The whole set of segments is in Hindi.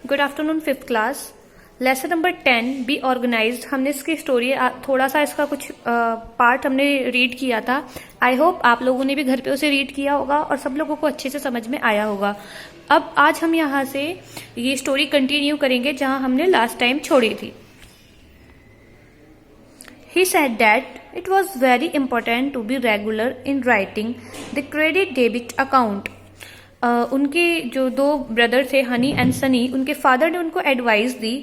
Good afternoon fifth class. Lesson number 10 be organised. हमने इसकी स्टोरी थोड़ा सा इसका कुछ पार्ट हमने रीड किया था। आई होप आप लोगों ने भी घर पे उसे रीड किया होगा और सब लोगों को अच्छे से समझ में आया होगा। अब आज हम यहाँ से ये स्टोरी कंटिन्यू करेंगे जहाँ हमने लास्ट टाइम छोड़ी थी। He said that it was very important to be regular in writing the credit debit account. उनके जो दो ब्रदर थे हनी एंड सनी, उनके फादर ने उनको एडवाइस दी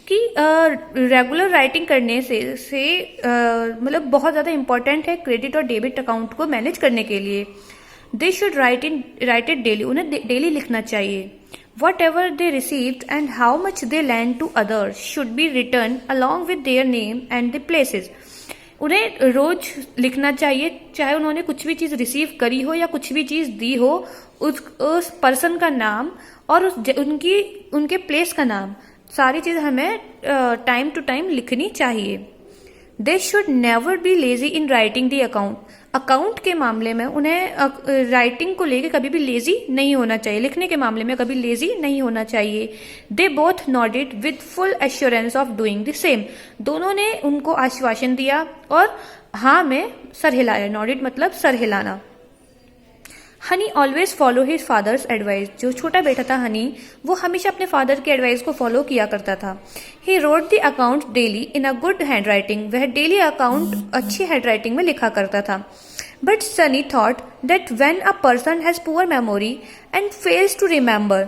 कि रेगुलर राइटिंग करने से मतलब बहुत ज़्यादा इम्पोर्टेंट है क्रेडिट और डेबिट अकाउंट को मैनेज करने के लिए। They should write it daily, उन्हें डेली लिखना चाहिए। Whatever they received and how much they lent to others should be written along with their name and the places. उन्हें रोज लिखना चाहिए, चाहे उन्होंने कुछ भी चीज रिसीव करी हो या कुछ भी चीज दी हो, उस पर्सन का नाम और उनके प्लेस का नाम, सारी चीज हमें टाइम टू टाइम लिखनी चाहिए। They should never be lazy in writing the account. Account के मामले में उन्हें राइटिंग को लेके कभी भी लेजी नहीं होना चाहिए, लिखने के मामले में कभी लेजी नहीं होना चाहिए। They both nodded with full assurance of doing the same. दोनों ने उनको आश्वासन दिया और हाँ में सर हिलाया। नॉडेड मतलब सर हिलाना। Honey always follow his father's advice. जो छोटा बेटा था हनी, वो हमेशा अपने फादर के एडवाइस को फॉलो किया करता था। He wrote the account daily in a good hand writing. वह डेली अकाउंट अच्छी हैंड राइटिंग में लिखा करता था। But Sunny thought that when a person has poor memory and fails to remember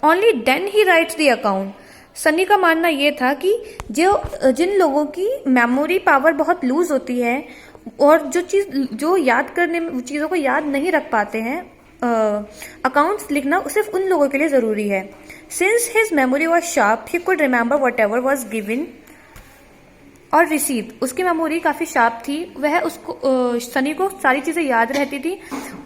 only then he writes the account. Sunny का मानना यह था कि जिन लोगों की मेमोरी पावर बहुत लूज होती है और जो याद करने में चीजों को याद नहीं रख पाते हैं, अकाउंट्स लिखना सिर्फ उन लोगों के लिए जरूरी है। Since his memory was sharp he could remember what ever was given और रिसीव। उसकी मेमोरी काफी शार्प थी, वह उसको सनी को सारी चीजें याद रहती थी।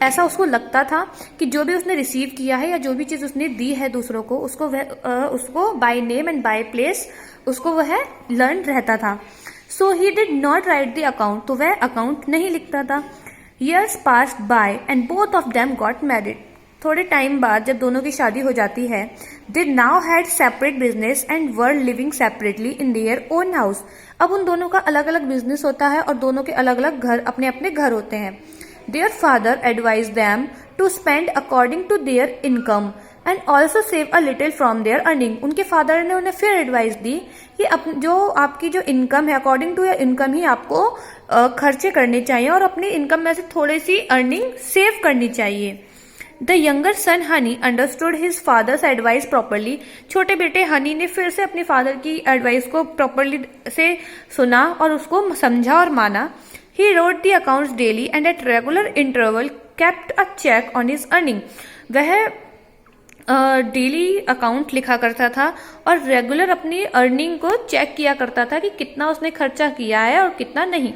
ऐसा उसको लगता था कि जो भी उसने रिसीव किया है या जो भी चीज उसने दी है दूसरों को, उसको by name and by place उसको वह लर्न रहता था। So he did not write the account. तो वह अकाउंट नहीं लिखता था। Years passed by and both of them got married. थोड़े टाइम बाद जब दोनों की शादी हो जाती है, they now had separate business and were living separately in their own house. अब उन दोनों का अलग अलग बिजनेस होता है और दोनों के अलग अलग घर, अपने अपने घर होते हैं। Their father advised them to spend according to their income and also save a little from their earning. उनके फादर ने उन्हें फिर एडवाइस दी कि आपकी जो इनकम है, अकॉर्डिंग टू योर इनकम ही आपको खर्चे करने चाहिए और अपनी इनकम में से थोड़ी सी अर्निंग सेव करनी चाहिए। The younger son Honey understood his father's advice properly. छोटे बेटे हनी ने फिर से अपने फादर की एडवाइस को प्रॉपरली से सुना और उसको समझा और माना। He wrote the accounts daily and at regular interval kept a check on his earning. वह डेली अकाउंट लिखा करता था और रेगुलर अपनी अर्निंग को चेक किया करता था कि कितना उसने खर्चा किया है और कितना नहीं।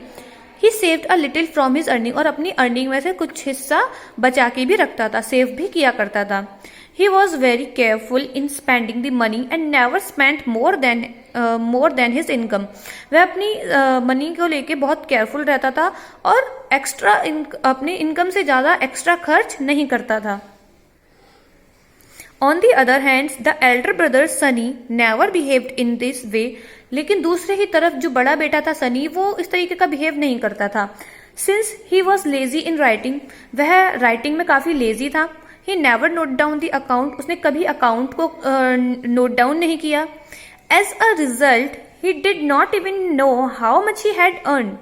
He saved a little from his earning. और अपनी अर्निंग में से कुछ हिस्सा बचा के भी रखता था, सेव भी किया करता था। He was very careful in spending the money and never spent more than his income. वह अपनी मनी को लेके बहुत केयरफुल रहता था और अपनी इनकम से ज्यादा एक्स्ट्रा खर्च नहीं करता था। On the other hand, the elder brother Sunny never behaved in this way. लेकिन दूसरे ही तरफ जो बड़ा बेटा था सनी, वो इस तरीके का बिहेव नहीं करता था। Since he was lazy in writing, वह राइटिंग में काफी लेजी था। He never note down the account. उसने कभी अकाउंट को नोट डाउन नहीं किया। As a result, he did not even know how much he had earned.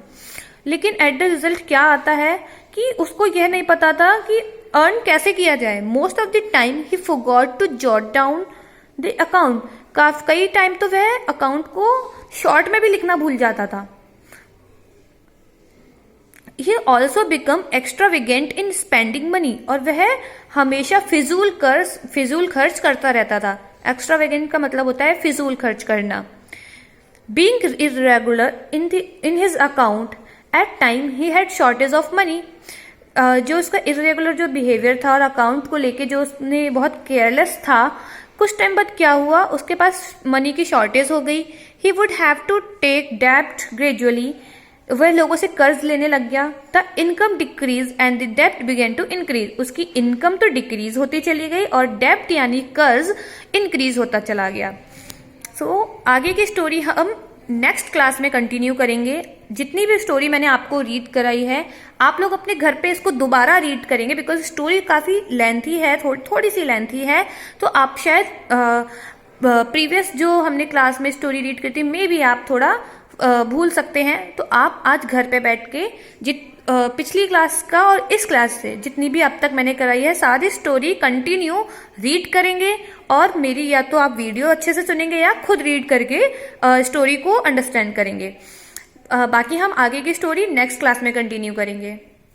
लेकिन एट द रिजल्ट क्या आता है कि उसको यह नहीं पता था कि अर्न कैसे किया जाए। Most of the time he forgot to jot down the account. कई टाइम तो वह अकाउंट को शॉर्ट में भी लिखना भूल जाता था। He also become extravagant in spending money. और वह हमेशा फिजूल खर्च करता रहता था। एक्स्ट्रावेगेंट का मतलब होता है फिजूल खर्च करना। Being irregular in his account at time he had shortage of money. जो उसका इरेगुलर जो बिहेवियर था और अकाउंट को लेके जो उसने बहुत केयरलेस था, कुछ टाइम बाद क्या हुआ, उसके पास मनी की शॉर्टेज हो गई। He would have to take डेब्ट ग्रेजुअली वह लोगों से कर्ज लेने लग गया। The income decrease and the डेप्ट बिगेन टू इंक्रीज, उसकी इनकम तो डिक्रीज होती चली गई और डेप्ट यानी कर्ज इंक्रीज होता चला गया। आगे की स्टोरी हम नेक्स्ट क्लास में कंटिन्यू करेंगे। जितनी भी स्टोरी मैंने आपको रीड कराई है, आप लोग अपने घर पे इसको दोबारा रीड करेंगे, बिकॉज स्टोरी काफी लेंथी है, थोड़ी सी लेंथी है, तो आप शायद प्रीवियस जो हमने क्लास में स्टोरी रीड की थी मे भी आप थोड़ा भूल सकते हैं। तो आप आज घर पे बैठ के पिछली क्लास का और इस क्लास से जितनी भी अब तक मैंने कराई है सारी स्टोरी कंटिन्यू रीड करेंगे, और मेरी या तो आप वीडियो अच्छे से सुनेंगे या खुद रीड करके स्टोरी को अंडरस्टैंड करेंगे। बाकी हम आगे की स्टोरी नेक्स्ट क्लास में कंटिन्यू करेंगे।